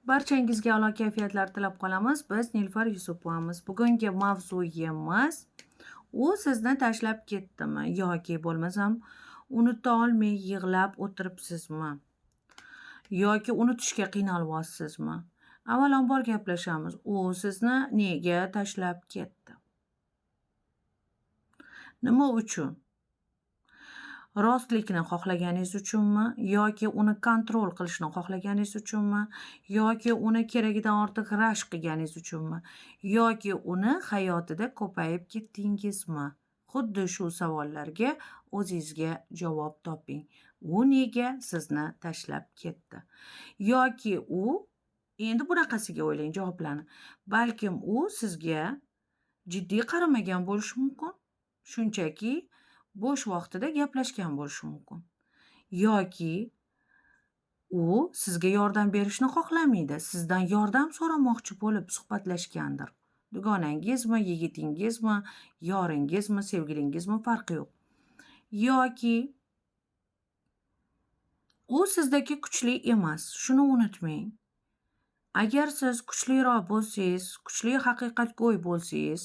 Barchangizga a'lo kayfiyatlar tilab qolamiz. Biz Nilufar Yusupovamiz. Bugungi mavzuyimiz u sizni tashlab ketdimi yoki bo'lmasam unuta olmay yig'lab o'tiribsizmi? Yoki unutishga qiynalyapsizmi? Avvalambor gaplashamiz. U sizni nega tashlab ketdi? Nima uchun? Rostlikni xohlaganingiz uchunmi yoki uni kontrol qilishni xohlaganingiz uchunmi yoki uni keragidan ortiq rashk qilganingiz uchunmi yoki uni hayotida ko'payib ketdingizmi? Xuddi shu savollarga o'zingizga javob toping. U nega sizni tashlab ketdi? Yoki u endi bunaqasiga o'ylang javoblarni. Balkim u sizga jiddiy qaramagan bo'lishi mumkin. Shunchaki bo'sh vaqtida gaplashgan bo'lishi mumkin. Yoki u sizga yordam berishni xohlamaydi. Sizdan yordam so'ramoqchi bo'lib suhbatlashgandir. Dugonangizmi, yigitingizmi, yoringizmi, sevgilingizmi farqi yo'q. Yoki u sizdagi kuchli emas. Shuni unutmang. Agar siz kuchliroq bo'lsangiz, kuchli haqiqatgo'y bo'lsangiz,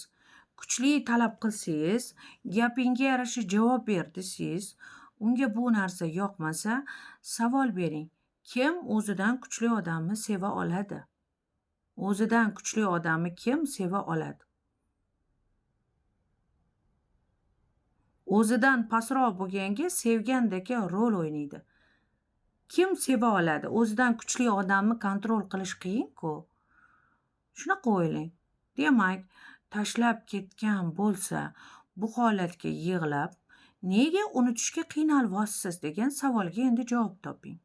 kuchli talab qilsangiz, gapingga yarasha javob ber desangiz, unga bu narsa yoqmasa, savol bering. Kim o'zidan kuchli odamni seva oladi? O'zidan kuchli odamni kim seva oladi? O'zidan pastroq bo'lganga sevgandagi rol o'ynaydi. Kim seva oladi? O'zidan kuchli odamni kontrol qilish qiyin-ku. Shunaqa o'ylang. Demak, tashlab ketgan bo'lsa, bu holatga yig'lab, nega unutishga qiynalyapsiz degan savolga endi javob toping.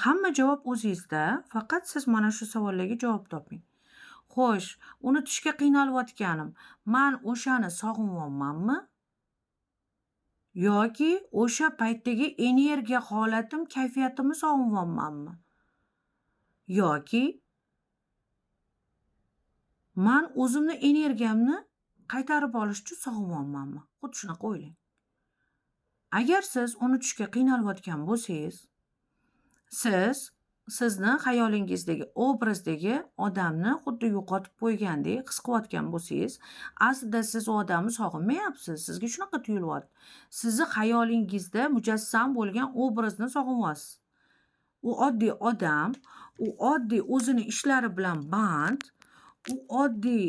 Hamma javob o'zingizda, faqat siz mana shu savollarga javob toping. Xo'sh, unutishga qiynalayotganim, men o'shani sog'inyapmanmi? Yoki o'sha paytdagi energiya holatim, kayfiyatimni sog'inyapmanmi? Yoki men o'zimni energiyamni qaytarib olish uchun sog'inyapmanmi? Xuddi shunaqa o'ylang. Agar siz unutishga qiynalayotgan bo'lsangiz, siz sizni xayolingizdagi obrazdagi odamni xuddi yo'qotib qo'ygandek his qilayotgan bo'lsangiz, aslida siz u odamni sog'inmayapsiz. Sizga shunaqa tuyulyapti. Sizni xayolingizda mujassam bo'lgan obrazni sog'inyapsiz. U oddiy odam, u oddiy o'zini ishlari bilan band, u oddiy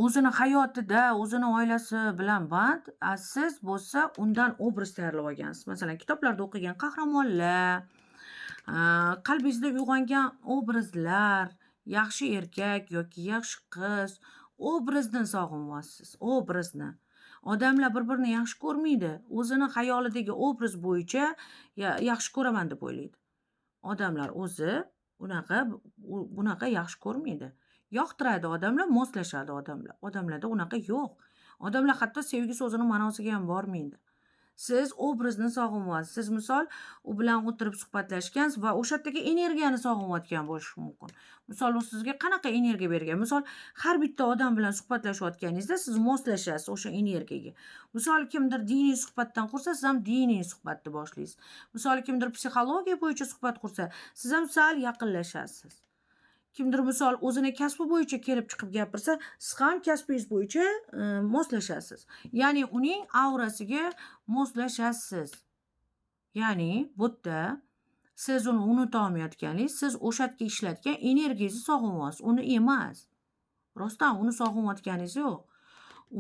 o'zini hayotida, o'zini oilasi bilan band, siz bo'lsa undan obraz tayyorlab olgansiz. Masalan, kitoblarda o'qigan qahramonlar, qalbingizda uyg'ongan obrazlar, yaxshi erkak yoki yaxshi qiz, obrazni sog'inyapsiz, obrazni. Odamlar bir-birini yaxshi ko'rmaydi. O'zini xayolidagi obraz bo'yicha yaxshi ko'raman deb o'ylaydi. Odamlar o'zi bunaqa yaxshi ko'rmaydi. Yoqtiradi odamlar, moslashadi odamlar. Odamlarda unaqa yo'q. Odamlar hatto sevgi so'zini ma'nosiga ham bormaydi. Siz obrazni sog'inyapsiz. Siz misol u bilan o'tirib suhbatlashgansiz va o'sha yerdagi energiyani sog'inyotgan bo'lishi mumkin. Misol u sizga qanaqa energiya bergan? Misol har bitta odam bilan suhbatlashayotganingizda siz moslashasiz o'sha energiyaga. Misol kimdir diniy suhbatdan qursa, siz ham diniy suhbatni boshlaysiz. Misol kimdir psixologiya bo'yicha suhbat qursa, siz ham sal yaqinlashasiz. Kimdir misol o'zini kasbi bo'yicha kelib chiqib gapirsa, siz ham kasbingiz bo'yicha moslashasiz. Ya'ni uning aurasiga moslashasiz. Ya'ni bu yerda siz uni unuta olmayotganingiz, siz o'sha yerga ishlatgan energiyangizni sog'inyapsiz, uni emas. Rostdan uni sog'inyotganingiz yo'q.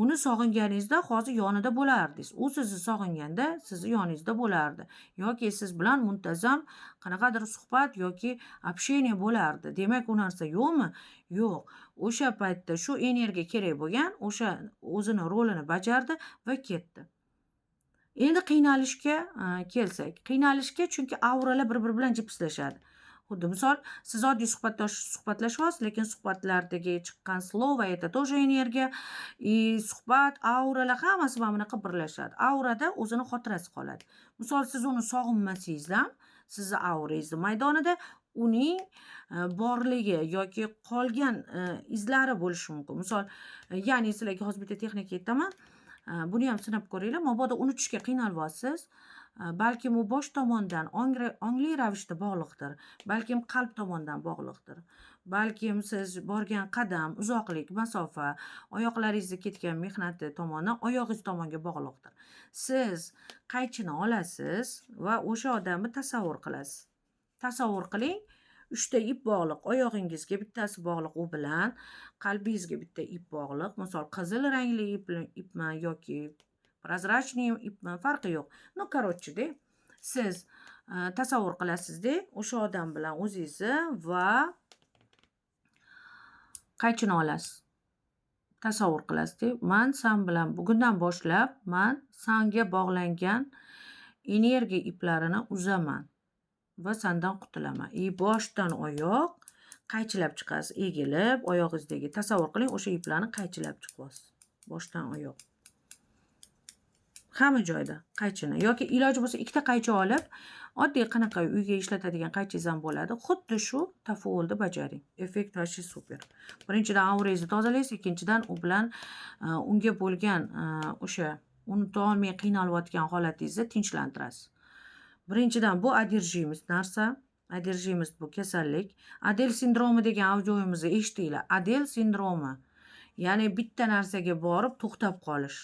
Uni sog'inganingizda hozir yonida bo'lardingiz. U sizni sog'inganda sizni yoningizda bo'lardi. Yoki siz bilan muntazam qanaqadir suhbat yoki общение bo'lardi. Demak, u narsa yo'qmi? Yo'q. O'sha paytda shu energiya kerak bo'lgan, o'sha o'zini rolini bajardi va ketdi. Endi qiynalishga kelsak. Qiynalishga chunki auralar bir-biri bilan jipslashadi. Xuddi misol, siz oddiy suhbatlashyapsiz, lekin suhbatlardagi chiqqan слово это тоже energiya, suhbat, auralar hammasi mana bunaqa birlashadi. Aurada o'zini xotirasi qoladi. Misol, siz uni sog'inmasangiz ham, sizni aurangizni maydonida uning borligi yoki qolgan izlari bo'lishi mumkin. Misol, ya'ni sizlarga hozir bitta texnika aytaman. Buni ham sinab ko'ringlar. Mabodo unutishga qiynalyapsiz. balkim u bosh tomondan ongli ravishda bog'liqdir, balkim qalb tomondan bog'liqdir, balkim siz borgan qadam, uzoqlik, masofa, oyoqlaringizni ketgan mehnati tomonidan oyog'ingiz tomonga bog'liqdir. Siz qaychini olasiz va o'sha odamni tasavvur qilasiz. Tasavvur qiling, 3 ta ip bog'liq, oyog'ingizga bittasi bog'liq u bilan, qalbingizga bitta ip bog'liq, misol qizil rangli ipmi yoki prozrachniy ipmi, farqi yo'q. Ну, короче-da, siz tasavvur qilasizda, o'sha odam bilan o'zingizni va qaychini olasiz. Tasavvur qilasizda, men sen bilan bugundan boshlab men senga bog'langan energiya iplarini uzaman va sendan qutulaman. Boshdan oyoq qaychilab chiqasiz, egilib, oyog'ingizdagi tasavvur qiling, o'sha iplarni qaychilab chiqasiz. Boshdan oyoq. Hamma joyda qaychini yoki iloji bo'lsa ikkita qaychi olib, oddiy qanaqa uyga ishlatadigan qaychingiz ham bo'ladi. Xuddi shu tafaulni bajaring. Effekt vashi super. Birinchidan aurangizni tozalaysiz, ikkinchidan u bilan unga bo'lgan o'sha unutib olmay qiynalayotgan holatingizni tinchlantirasiz. Birinchidan bu одержимость narsa. Одержимость bu kasallik. Adel sindromi degan audioimizni eshitdinglar. Adel sindromi. Ya'ni bitta narsaga borib to'xtab qolish.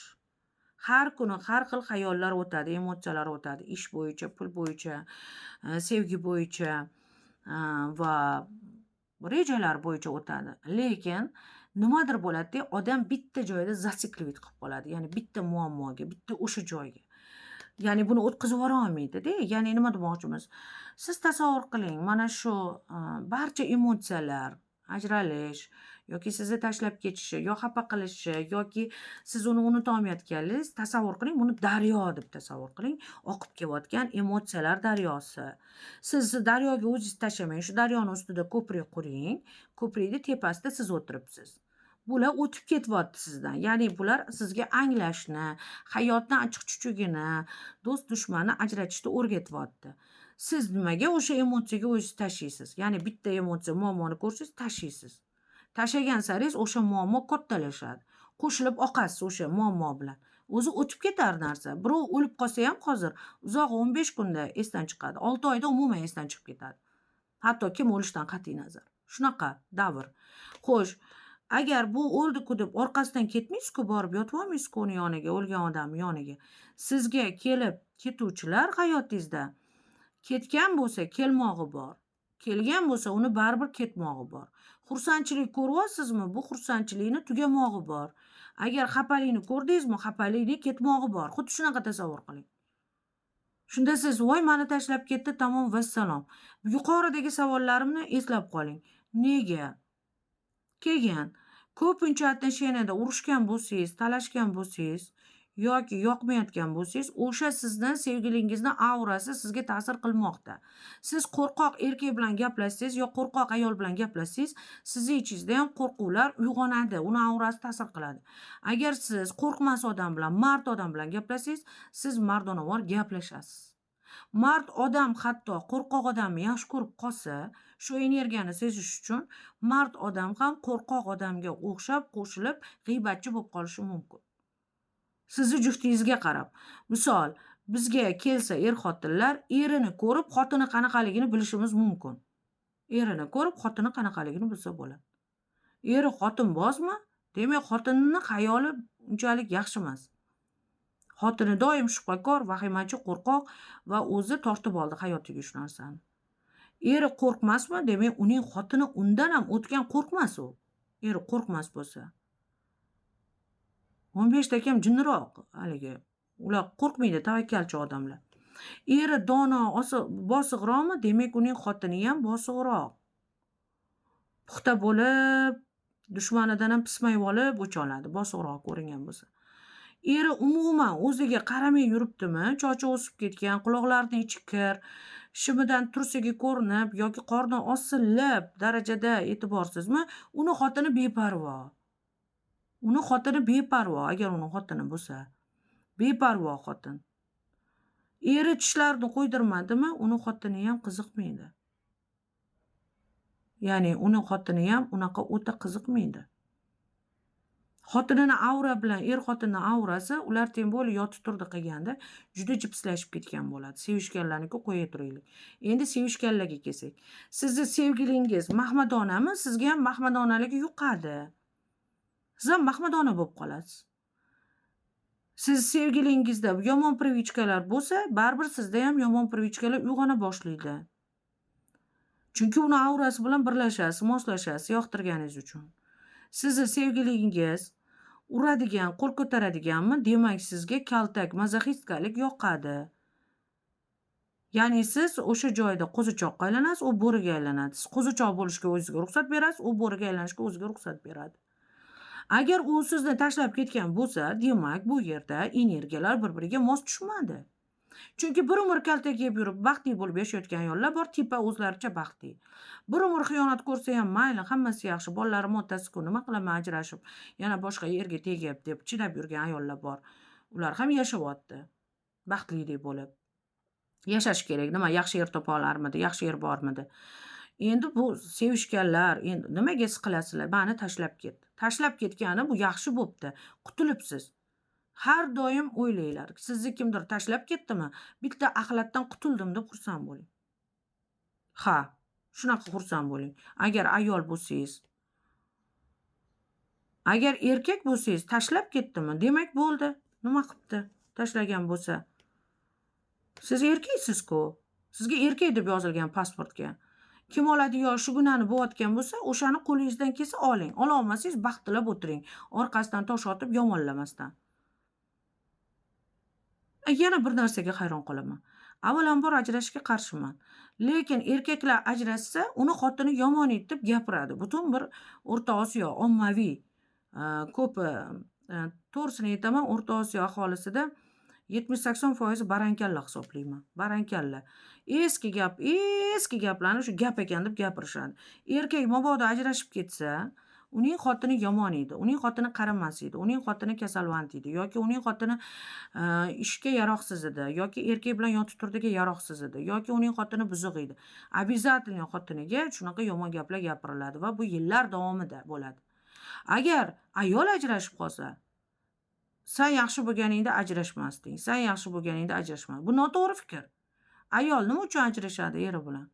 Har kuni har xil xayollar o'tadi, emotsiyalar o'tadi. Ish bo'yicha, pul bo'yicha, sevgi bo'yicha va rejalar bo'yicha o'tadi. Lekin nimadir bo'ladi-da, odam bitta joyda zasikливать qilib qoladi. Ya'ni bitta muammoga, bitta o'sha joyga. Ya'ni buni o'tkazib yubora olmaydi-da. Ya'ni nima demoqchimiz? Siz tasavvur qiling, mana shu barcha emotsiyalar, ajralish yoki sizni tashlab ketishi, yo xafa qilishi, yoki siz uni unuta olmayotganingiz, tasavvur qiling, buni daryo deb tasavvur qiling, oqib kelayotgan emotsiyalar daryosi. Siz daryoga o'zingiz tashlamang, shu daryoni ustida ko'prik quring, ko'prikning tepasida siz o'tiribsiz. Bular o'tib ketyapti sizdan. Ya'ni bular sizga anglashni, hayotning achchiq-chuchugini, do'st dushmanni ajratishni o'rgatyapti. Siz nimaga o'sha emotsiyaga o'zingiz tashlaysiz? Ya'ni bitta emotsiya, muammoni ko'rsangiz tashlaysiz. Tashlagan saringiz o'sha muammo kattalashadi. Qo'shilib oqasiz o'sha muammo bilan. O'zi o'tib ketar narsa. Birov o'lib qolsa ham hozir uzoq 15 kunda esdan chiqadi. 6 oyda umuman esdan chiqib ketadi. Hatto kim o'lishidan qat'iy nazar. Shunaqa davr. Xo'sh, agar bu o'ldi-ku deb orqasidan ketmaysiz-ku, borib yotib olmaysiz-ku uni yoniga, o'lgan odamning yoniga. Sizga kelib ketuvchilar hayotingizda ketgan bo'lsa, kelmog'i bor. Kelgan bo'lsa, uni baribir ketmog'i bor. Xursandchilik ko'ryapsizmi? Bu xursandchilikni tugamog'i bor. Agar xafalikni ko'rdingizmi, xafalikning ketmog'i bor. Xuddi shunaqa tasavvur qiling. Shunda siz voy meni tashlab ketdi, tamom vassalom. Yuqoridagi savollarimni eslab qoling. Nega? Kelgan. Ko'pincha отношенияda urushgan bo'lsangiz, talashgan bo'lsangiz yoki yoqmayotgan bo'lsangiz, o'sha sizdan sevgilingizni aurasi sizga ta'sir qilmoqda. Siz qo'rqoq erkak bilan gaplashsangiz yo qo'rqoq ayol bilan gaplashsangiz, sizning ichingizda ham qo'rquvlar uyg'onadi, uni aurasi ta'sir qiladi. Agar siz qo'rqmas odam bilan, mard odam bilan gaplashsangiz, siz mardonavor gaplashasiz. Mard odam hatto qo'rqoq odamni yaxshi ko'rib qolsa, shu energiyani sezish uchun mard odam ham qo'rqoq odamga o'xshab qo'shilib g'iybatchi bo'lib qolishi mumkin. Sizni juftingizga qarab. Misol, bizga kelsa er-xotinlar erini ko'rib, xotini qanaqaligini bilishimiz mumkin. Erini ko'rib, xotini qanaqaligini bilsa bo'ladi. Eri xotinbozmi? Demak, xotinning xayoli unchalik yaxshi emas. Xotini doim shubhakor, vahimachi, qo'rqoq va o'zi tortib oldi hayotiga shu narsani. Eri qo'rqmasmi? Demak, uning xotini undan ham o'tgan qo'rqmas u. Eri qo'rqmas bo'lsa. 15 ta kam jinniroq haligi. Ular qo'rqmaydi, tavakkalchi odamlar. Eri dono, bosiqroqmi? Demak, uning xotini ham bosiqroq. Puxta bo'lib, dushmanidan ham pismay olib o'ch oladi, bosiqroq ko'ringan bo'lsa. Eri umuman o'ziga qaramay yuribdimi, chochi o'sib ketgan, quloqlarining ichi kir, shimidan tursiga ko'rinib yoki qorni osilib darajada e'tiborsizmi, uni xotini beparvo. Uni xotini beparvo, agar uni xotini bo'lsa. Beparvo xotin. Eri tishlarini qo'ydirmadimi, uni xotini ham qiziqmaydi. Ya'ni uni xotini ham unaqa o'ta qiziqmaydi. Xotinini aura bilan xotinni aurasi ular teng bo'lib yotib turdi qilganda juda jipslashib ketgan bo'ladi. Sevishganlarniki qo'ya turaylik. Endi sevishganlarga kelsak. Sizni sevgilingiz mahmadonami? Sizga ham mahmadonaligi yuqadi. Siz ham mahmadona bo'lib qolasiz. Siz sevgilingizda yomon privichkalar bo'lsa, baribir sizda ham yomon privichkalar uyg'ona boshlaydi. Chunki uni aurasi bilan birlashasiz, moslashasiz yoqtirganingiz uchun. Sizni sevgilingiz uradigan, qo'l ko'taradiganmi? Demak, sizga kaltak, mazoxistkalik yoqadi. Ya'ni siz o'sha joyda qo'zichoqqa aylanasiz, u bo'riga aylanadi. Siz qo'zichoq bo'lishga o'zingizga ruxsat berasiz, u bo'riga aylanishga o'ziga ruxsat beradi. Agar u sizni tashlab ketgan bo'lsa, demak, bu yerda energiyalar bir-biriga mos tushmadi. Chunki bir umr kaltak yeb yurib baxtli bo'lib yashayotgan ayollar bor, tipa o'zlaricha baxtli. Bir umr xiyonat ko'rsa ham mayli, hammasi yaxshi, bolalarim otasi-ku, nima qilaman ajrashib, yana boshqa yerga tegib deb chidab yurgan ayollar bor. Ular ham yashayapti, baxtlidek bo'lib. Yashash kerak. Nima, yaxshi yer topa olarmidi, yaxshi yer bormidi? Endi bu sevishganlar, endi nimaga siqilasizlar? Meni tashlab ketdi. Tashlab ketgani bu yaxshi bo'pti. Qutulibsiz. Har doim o'ylanglar. Sizni kimdir tashlab ketdimi? Bitta axlatdan qutuldim deb xursand bo'ling. Ha, shunaqa xursand bo'ling. Agar ayol bo'lsangiz, agar erkak bo'lsangiz, tashlab ketdimi? Demak bo'ldi. Nima qilibdi? Tashlagan bo'lsa. Siz erkaksiz-ku. Sizga erkak deb yozilgan pasportga. Kim oladi yo shu gunani bo'layotgan bo'lsa, o'shani qo'lingizdan kelsa oling. Ola olmasangiz baxtilab o'tiring. Orqasidan tosh otib yomonlamasdan. Yana bir narsaga hayron qolaman. Avvalambor ajrashishga qarshiman. Lekin erkaklar ajrashsa, uni xotini yomon deb gapiradi. Butun bir O'rta Osiyo ommaviy ko'pi to'g'risini aytaman, O'rta Osiyo aholisida 70-80% barankalla hisoblayman. Barankalla. Eski gaplarni shu gap ekan deb gapirishadi. Erkak mabodo ajrashib ketsa, uning xotini yomon edi, uning xotini qaramas edi, uning xotini kasalvand edi yoki uning xotini ishga yaroqsiz edi yoki erkak bilan yotib turdiga yaroqsiz edi yoki uning xotini buzuq edi. Обязательно xotiniga shunaqa yomon gaplar gapiriladi va bu yillar davomida bo'ladi. Agar ayol ajrashib qolsa, sen yaxshi bo'lganingda ajrashmasding, sen yaxshi bo'lganingda ajrashma. Bu noto'g'ri fikr. Ayol nima uchun ajrashadi eri bilan?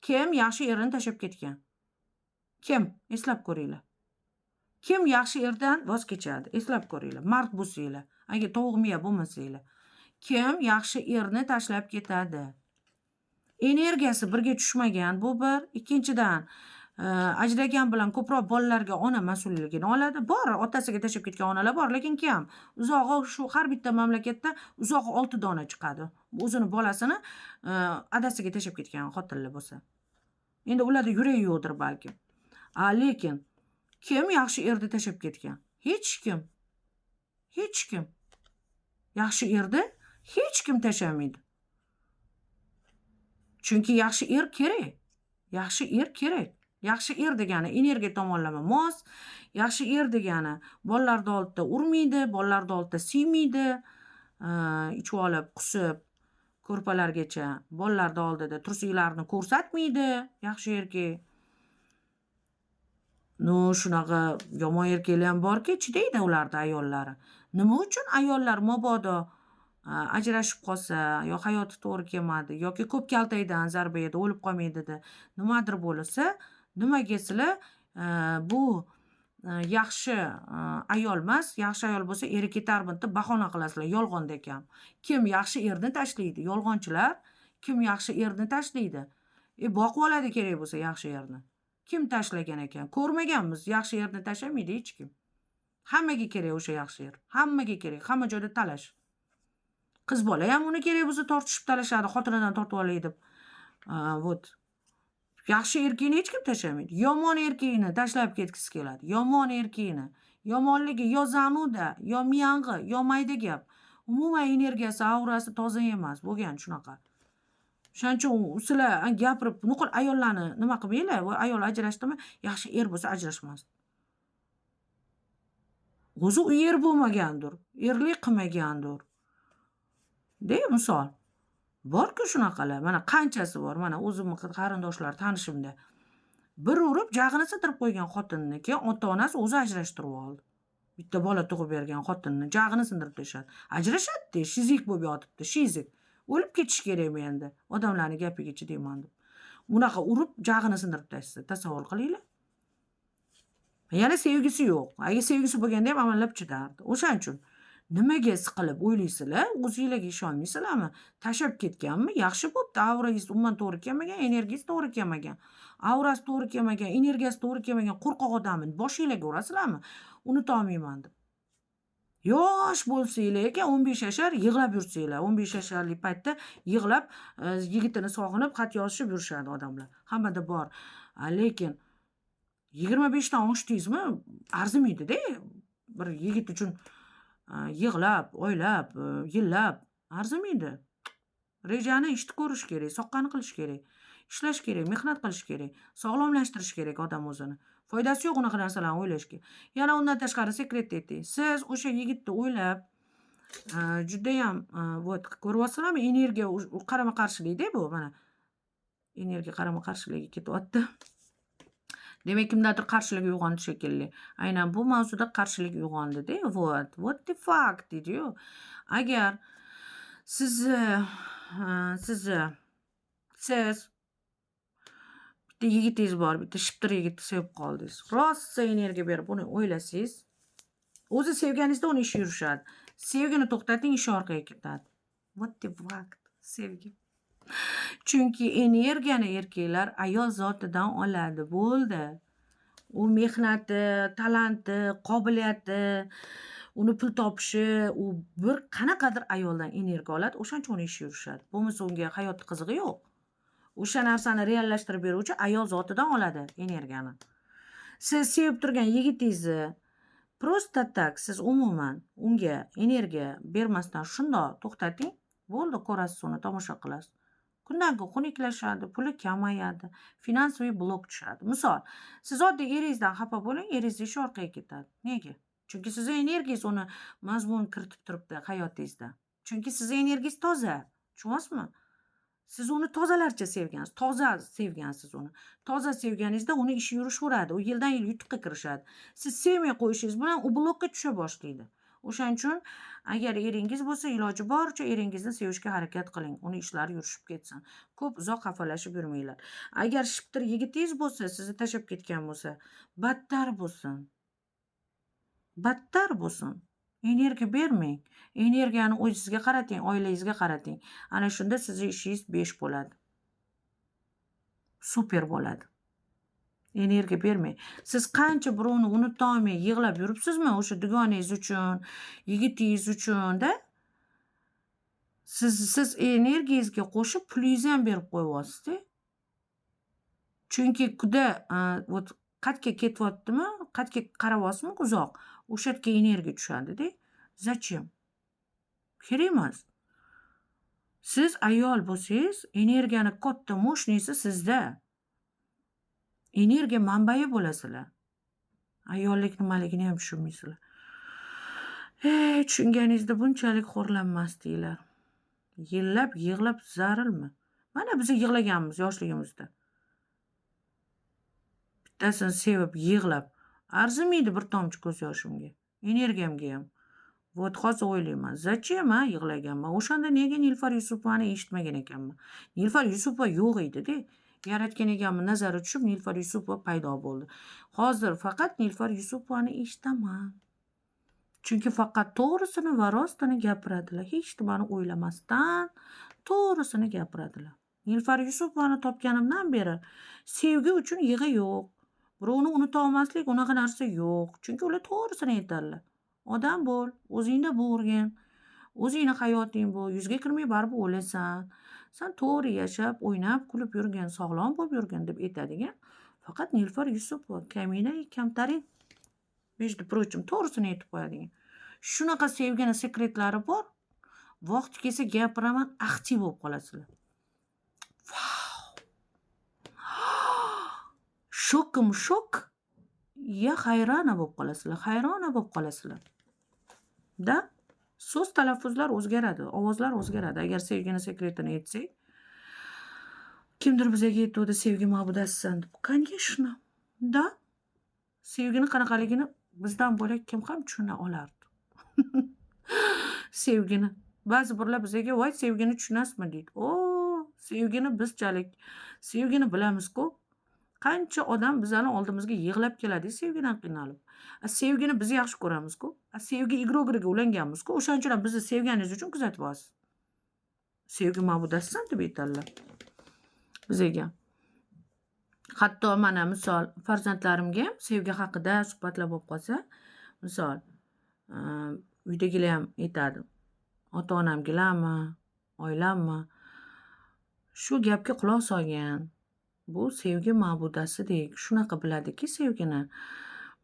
Kim yaxshi erini tashlab ketgan? Kim? Eslab ko'ringlar. Kim yaxshi erdan voz kechadi? Eslab ko'ringlar. Mard bo'lsanglar, agar tovuq miya bo'lmasanglar. Kim yaxshi erni tashlab ketadi? Energiyasi birga tushmagan, bu bir. Ikkinchidan, ajragan bilan ko'proq bolalarga ona mas'ulligini oladi. Bor, otasiga tashlab ketgan onalar bor, lekin kam. Uzog'i shu har bitta mamlakatda uzog'i 6 dona chiqadi. O'zini bolasini adasiga tashlab ketgan xotinlar bo'lsa. Endi ularda yurak yo'qdir balki. Lekin kim yaxshi erni tashlab ketgan? Hech kim. Hech kim. Yaxshi erni hech kim tashlamaydi. Chunki yaxshi er kerak. Yaxshi er kerak. Yaxshi er degani energiya tomonlama mos, yaxshi er degani bolalarni oldida urmaydi, bolalarni oldida siymaydi, ichib olib, qusib, ko'rpalargacha bolalarni oldida tursiklarini ko'rsatmaydi, yaxshi erkak. Shunaqa yomon erkaklar ham borki, chidaydi ularni ayollari. Nima uchun ayollar mabodo ajrashib qolsa, yo hayoti to'g'ri kelmadi, yoki ko'p kaltakdan zarba yedi, o'lib qolmaydida, nimadir bo'lsa, nimaga sizlar bu yaxshi ayol emas, yaxshi ayol bo'lsa eri ketarmidi deb bahona qilasizlar, yolg'onda ekan. Kim yaxshi erni tashlaydi? Yolg'onchilar. Kim yaxshi erni tashlaydi? Boqib oladi kerak bo'lsa yaxshi erni. Kim tashlagan ekan? Ko'rmaganmiz. Yaxshi erni tashlamaydi hech kim. Hammaga kerak o'sha yaxshi er. Hammaga kerak. Hamma joyda talash. Qiz bola ham uni kerak bo'lsa tortishib talashadi, xotinidan tortib olay deb. Вот. Yaxshi erkakni hech kim tashlamaydi. Yomon erkakni tashlab ketgisi keladi. Yomon erkakni. Yomonligi yo zanuda, yo miyang'i, yo mayda gap. Umuman energiyasi, aurasi toza emas. Bo'lgan shunaqa. Shuning uchun sizlar gapirib, nuqul ayollarni nima qilmanglar. Ayol ajrashdimi? Yaxshi er bo'lsa ajrashmas. O'zi u er bo'lmagandir, erlik qilmagandir. Dey misol. Bor-ku shunaqalar. Mana qanchasi bor. Mana o'zimning qarindoshlar, tanishimda. Bir urib jag'ini sidirib qo'ygan xotinni, keyin ota-onasi o'zi ajrashtirib oldi. Bitta bola tug'ib bergan xotinni jag'ini sindirib tashladi. Ajrashadi, shizik bo'lib yotibdi, shizik. O'lib ketish kerakmi endi? Odamlarning gapiga chidayman deb. Unaqa urib jag'ini sindirib tashlasa, tasavvur qilinglar. Yana sevgisi yo'q. Agar sevgisi bo'lganda ham amallab chidardi. O'shaning uchun nimaga siqilib o'ylaysizlar? O'zingizlarga ishonmaysizlarmi? Tashlab ketganmi? Yaxshi bo'pti. Aurangiz umuman to'g'ri kelmagan, energiyangiz to'g'ri kelmagan. Aurasi to'g'ri kelmagan, energiyasi to'g'ri kelmagan qo'rqoq odamni boshingizlarga urasizlarmi? Unutolmayman deb. Yosh bo'lsanglar ekan 15 yashar yig'lab yursanglar. 15 yasharlik paytda yig'lab yigitini sog'inib xat yozishib yurishadi odamlar. Hammada bor. Lekin 25 dan oshdingizmi arzimaydi-da. Bir yigit uchun yig'lab, oylab, yillab arzimaydi. Rejani ishni ko'rish kerak, soqqani qilish kerak, ishlash kerak, mehnat qilish kerak, sog'lomlashtirish kerak odam o'zini. Foydasi yo'q unaqa narsalarni o'ylashga. Yana undan tashqari sekret ayting. Siz o'sha yigitni o'ylab judayam вот ko'ryapsizlarmi? Energiya qarama-qarshilikda bu mana. Energiya qarama-qarshiligiga ketyapti. Demak, kimdadir qarshilik uyg'ondi shekilli. Aynan bu mavzuda qarshilik uyg'ondi-da. What the fuck deydi-yu. Agar siz bitta yigitingiz bor, bitta shiptir yigitni sevib qoldingiz. Rosa energiya berib uni o'ylasangiz, o'zi sevganingizda uni ishi yurishadi. Sevgini to'xtating, ishi orqaga ketadi. What the fuck? Sevgi. Chunki energiyani erkaklar ayol zotidan oladi, bo'ldi. U mehnati, talanti, qobiliyati, uni pul topishi, u bir qanaqadir ayoldan energiya oladi, o'shaning uchun uni ishi yurishadi. Bo'lmasa unga hayot qizig'i yo'q. O'sha narsani reallashtirib beruvchi ayol zotidan oladi energiyani. Siz sevib turgan yigitingizni просто tak siz umuman unga energiya bermasdan shundoq to'xtating, bo'ldi, ko'rasiz uni, tomosha qilasiz. Kundan kun xunuklashadi, puli kamayadi, finansiy blok tushadi. Misol, siz oddiy eringizdan xafa bo'ling, eringiz ishi orqaga ketadi. Nega? Chunki sizning energiyangiz uni mazmun kiritib turibdi hayotingizda. Chunki sizning energiyangiz toza. Tushunyapsizmi? Siz uni tozalarcha sevgansiz, toza sevgansiz uni. Toza sevganingizda uni ishi yurishaveradi, u yildan yil yutuqqa kirishadi. Siz sevmay qo'yishingiz bilan u blokka tusha boshlaydi. O'shaning uchun agar eringiz bo'lsa, iloji boricha eringizni sevishga harakat qiling. Uni ishlari yurishib ketsin. Ko'p uzoq xafalashib yurmanglar. Agar shiptir yigitingiz bo'lsa, sizni tashlab ketgan bo'lsa, battar bo'lsin. Battar bo'lsin. Energiya bermang. Energiyani o'zingizga qarating, oilangizga qarating. Ana shunda sizning ishingiz 5 bo'ladi. Super bo'ladi. Energiya bermang. Siz qancha birovni unutolmay yig'lab yuribsizmi o'sha dugonangiz uchun, yigitingiz uchun-da? Siz energiyangizga qo'shib pulingizni ham berib qo'yyapsiz-da. Chunki kuda вот qatga ketyaptimi, qatga qarayapsizmi uzoq, o'sha yerga energiya tushadi-da. Zachем? Kerak emas. Siz ayol bo'lsangiz, energiyani katta mощныйsi sizda. Energiya manbai bo'lasizlar. Ayollik nimaligini ham tushunmaysizlar. Tushunganingizda bunchalik xo'rlanmasdinglar. Yillab yig'lab zarilmi? Mana biz yig'laganmiz yoshligimizda. Bittasini sevib yig'lab arzimaydi bir tomchi ko'z yoshimga, energiyamga ham. Вот hozir o'ylayman, zachем yig'laganman. O'shanda nega Nilufar Yusupovani eshitmagan ekanman? Nilufar Yusupova yo'q edi-da. Yaratgan egamni nazari tushib Nilufar Yusupova paydo bo'ldi. Hozir faqat Nilufar Yusupovani eshitaman. Chunki faqat to'g'risini va rostini gapiradilar. Hech nimani o'ylamasdan to'g'risini gapiradilar. Nilufar Yusupovani topganimdan beri sevgi uchun yig'i yo'q. Birovni unuta olmaslik unaqa narsa yo'q. Chunki ular to'g'risini aytadilar. Odam bo'l, o'zingda bo'rgin. O'zingni hayoting bu, yuzga kirmay baribir o'lasan. Sen to'g'ri yashab, o'ynab, kulib yurgin, sog'lom bo'lib yurgin deb aytadigan faqat Nilufar Yusupova, Kamina Kamtarin. Между прочим, to'g'risini aytib qo'yadigan. Shunaqa sevgini sekretlari bor. Vaqti kelsa gapiraman, axti bo'lib qolasizlar. Shokim shok. Ya hayrona bo'lib qolasizlar, hayrona bo'lib qolasizlar. Da so'z talaffuzlar o'zgaradi, ovozlar o'zgaradi. Agar sevgini sekretini aytsak, kimdir bizga aytdi, sevgi ma'budasisan deb. Конечно. Da sevgini qanaqaligini bizdan bo'lak kim ham tushuna olardi sevgini. Ba'zi birlar bizga voy sevgini tushunasizmi deydi. Sevgini bizchalik sevgini bilamiz-ku. Qancha odam bizani oldimizga yig'lab keladi sevgidan qiynalib. Sevgini biz yaxshi ko'ramiz-ku. Sevgi igri-o'giriga ulanganmiz-ku. O'shaning uchun ham bizni sevganingiz uchun kuzatib olasiz. Sevgi ma'budasisan deb aytadilar bizga. Hatto mana misol farzandlarimga ham sevgi haqida suhbatlar bo'lib qolsa, misol uydagilar ham aytadi. Ota-onamgilarmi, oilammi shu gapga quloq solgan. Bu sevgi ma'budasidek shunaqa biladiki sevgini.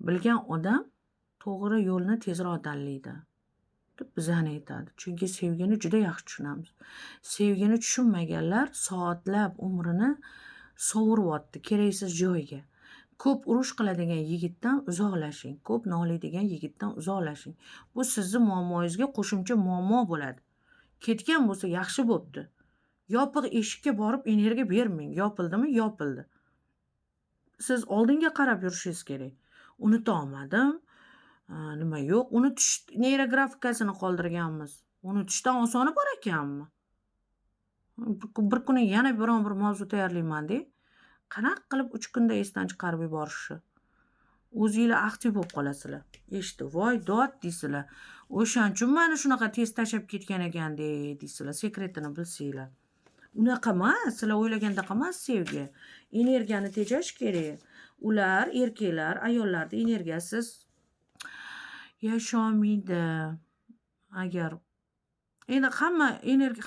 Bilgan odam to'g'ri yo'lni tezroq tanlaydi deb bizani aytadi. Chunki sevgini juda yaxshi tushunamiz. Sevgini tushunmaganlar soatlab umrini sovuryapti keraksiz joyga. Ko'p urush qiladigan yigitdan uzoqlashing, ko'p noliydigan yigitdan uzoqlashing. Bu sizning muammongizga qo'shimcha muammo bo'ladi. Ketgan bo'lsa yaxshi bo'pti. Yopiq eshikka borib energiya bermang. Yopildimi? Yopildi. Siz oldinga qarab yurishingiz kerak. Unuta olmadim. Nima yo'q, unutish neyrografikasini qoldirganmiz. Unutishdan osoni bor ekanmi? Bir kuni yana biron bir mavzu tayyorlayman de. Qanaqa qilib 3 kunda esdan chiqarib yuborishni? O'zingizlar aktiv bo'lib qolasizlar. Eshitib, voy dod deysizlar. O'shaning uchun meni shunaqa tez tashab ketgan ekan deysizlar. Sekretini bilsanglar. Unaqa emas, sizlar o'ylagandaqa emas sevgi. Energiyani tejash kerak. Ular, erkaklar, ayollarda energiyasiz yasholmaydi. Agar endi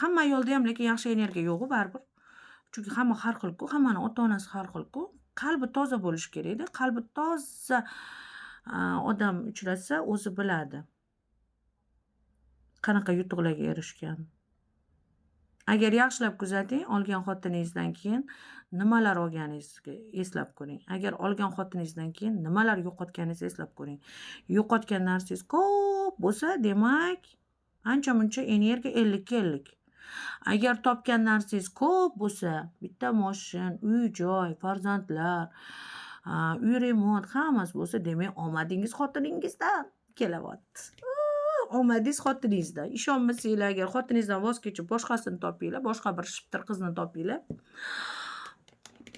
hamma ayolda ham lekin yaxshi energiya yo'q baribir. Chunki hamma har xil-ku, hammaning ota-onasi har xil-ku. Qalbi toza bo'lishi kerak-da. Qalbi toza odam uchrasa, o'zi biladi. Qanaqa yutuqlarga erishgan. Agar yaxshilab kuzating, olgan xotiningizdan keyin nimalar olganingizni eslab ko'ring. Agar olgan xotiningizdan keyin nimalar yo'qotganingizni eslab ko'ring. Yo'qotgan narsangiz ko'p bo'lsa, demak, ancha-muncha energiya 50 ga 50. Agar topgan narsangiz ko'p bo'lsa, bitta mashin, uy-joy, farzandlar, uy remont hammasi bo'lsa, demak, omadingiz xotiningizdan kelyapti. Omadingiz xotiningizdan. Ishonmasanglar, agar xotiningizdan voz kechib boshqasini topinglar, boshqa bir shiptir qizni topinglar,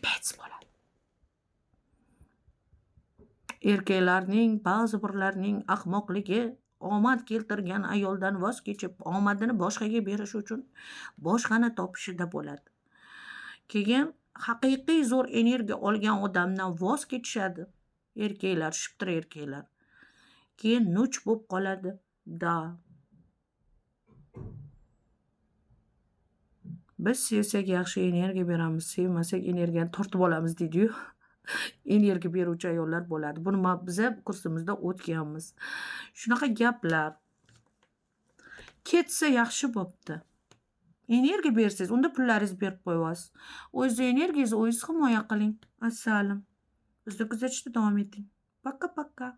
pets bo'ladi. Erkaklarning, ba'zi birlarning ahmoqligi omad keltirgan ayoldan voz kechib, omadini boshqaga berish uchun boshqani topishida bo'ladi. Keyin haqiqiy zo'r energiya olgan odamdan voz kechishadi. Erkaklar, shiptir erkaklar. Keyin nuch bo'lib qoladi. Da. Biz sevsak yaxshi energiya beramiz, sevmasak energiyani tortib olamiz deydi-yu. Energiya beruvchi ayollar bo'ladi. Buni biz kursimizda o'tganmiz. Shunaqa gaplar. Ketsa yaxshi bo'pti. Energiya bersangiz, unda pullaringizni berib qo'yasiz. O'zingiz energiyangizni o'zingiz himoya qiling. Assalom. Bizni kuzatishda davom eting. Paka-paka.